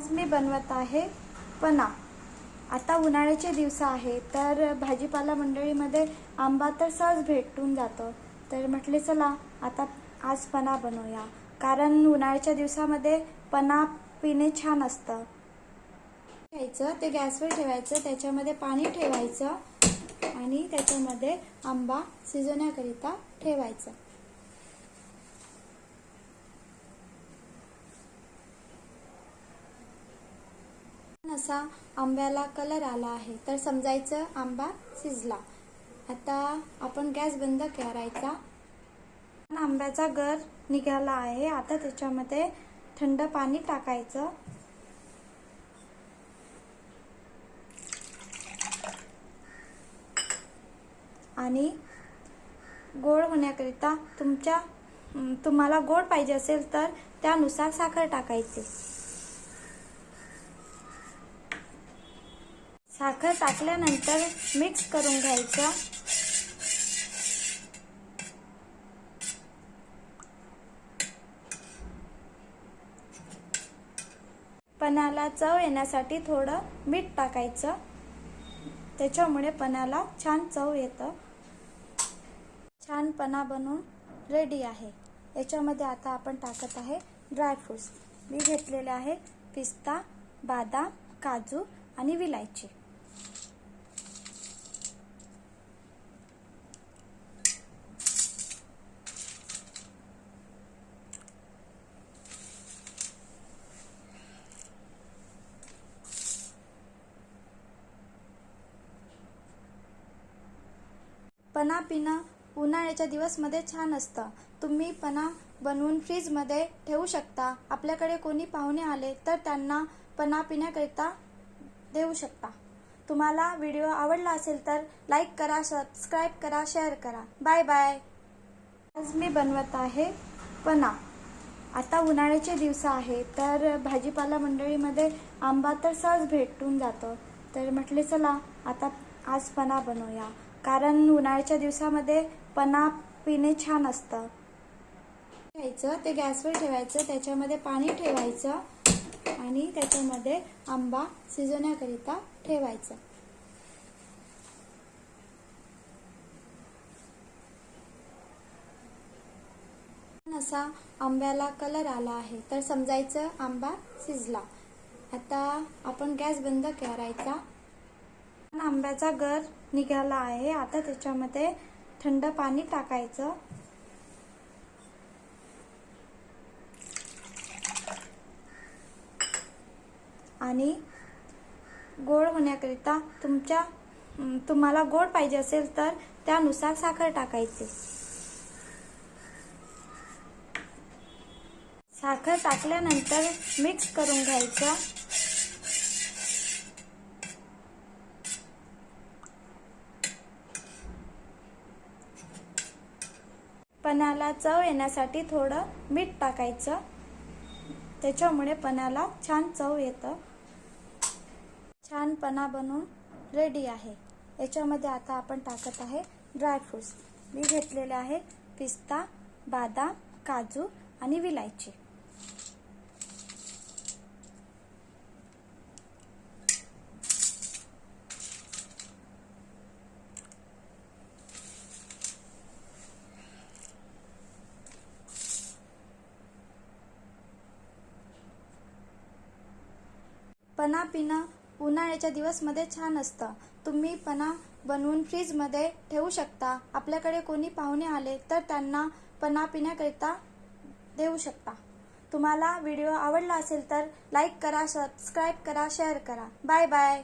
आज मी बनवत आहे पना। आता उन्हाळ्याचे दिवस आहे तर भाजीपाला मंडळीमध्ये आंबा तर सहज भेटून जातो। तर म्हटले चला आता आज पना बनवूया, कारण उन्हाळ्याच्या दिवसामध्ये पना पिणे छान असतं। घ्यायचं ते गॅसवर ठेवायचं, त्याच्यामध्ये पाणी ठेवायचं आणि त्याच्यामध्ये आंबा शिजवण्याकरिता ठेवायचं। असा आंब्याला कलर आला आहे तर समजायचं आंबा शिजला। आता आपण गॅस बंद करायचा। आंब्याचा गर निघाला आहे। आता त्याच्यामध्ये थंड पाणी टाकायचं आणि गोड होण्याकरिता तुम्हाला गोड पाहिजे असेल तर त्यानुसार साखर टाकायची। साखर टाकल्यानंतर मिक्स करून घ्यायचं। पन्याला चव येण्यासाठी थोडं मीठ टाकायचं, त्याच्यामुळे पन्याला छान चव येतं। छान पना बनवून रेडी आहे। याच्यामध्ये आता आपण टाकत आहे ड्रायफ्रुट्स। मी घेतलेले आहे पिस्ता, बदाम, काजू आणि विलायची। पना पिणं उन्हाळ्याच्या दिवसमध्ये छान असतं। तुम्ही पना बनवून फ्रीजमध्ये ठेवू शकता। आपल्याकडे कोणी पाहुणे आले तर त्यांना पना पिण्याकरिता देऊ शकता। तुम्हाला व्हिडिओ आवडला असेल तर लाईक करा, सबस्क्राईब करा, शेअर करा। Bye bye. आज मी बनवत आहे पना। आता उन्हाळ्याचे दिवस आहे तर भाजीपाला मंडळीमध्ये आंबा तर सहज भेटून जातो। तर म्हटले चला आता आज पना बनवूया, कारण उन्हाळ्याच्या दिवसामध्ये पना पिणे छान असतं। घ्यायचं ते गॅसवर ठेवायचं, त्याच्यामध्ये पाणी ठेवायचं आणि त्याच्यामध्ये आंबा शिजवण्याकरिता ठेवायचं। असा आंब्याला कलर आला आहे तर समजायचं आंबा शिजला। आता आपण गॅस बंद करायचा। आंब्याचा गर निघाला आहे। आता त्याच्यामध्ये थंड पाणी टाकायचं आणि गोड होण्याकरिता तुम्हाला गोड पाहिजे असेल तर त्यानुसार साखर टाकायची। साखर टाकल्यानंतर मिक्स करून घ्यायचं। पन्याला चव येण्यासाठी थोडं मीठ टाकायचं, त्याच्यामुळे पन्याला छान चव येतं। छान पना बनवून रेडी आहे। याच्यामध्ये आता आपण टाकत आहे ड्रायफ्रुट्स। मी घेतलेले आहे पिस्ता, बदाम, काजू आणि विलायची। पना पिणं उन्हाळ्याच्या दिवसमध्ये छान असतं। तुम्ही पना बनवून फ्रीजमध्ये ठेवू शकता। आपल्याकडे कोणी पाहुणे आले तर त्यांना पना पिण्याकरिता देऊ शकता। तुम्हाला व्हिडिओ आवडला असेल तर लाईक करा, सबस्क्राईब करा, शेअर करा। Bye bye.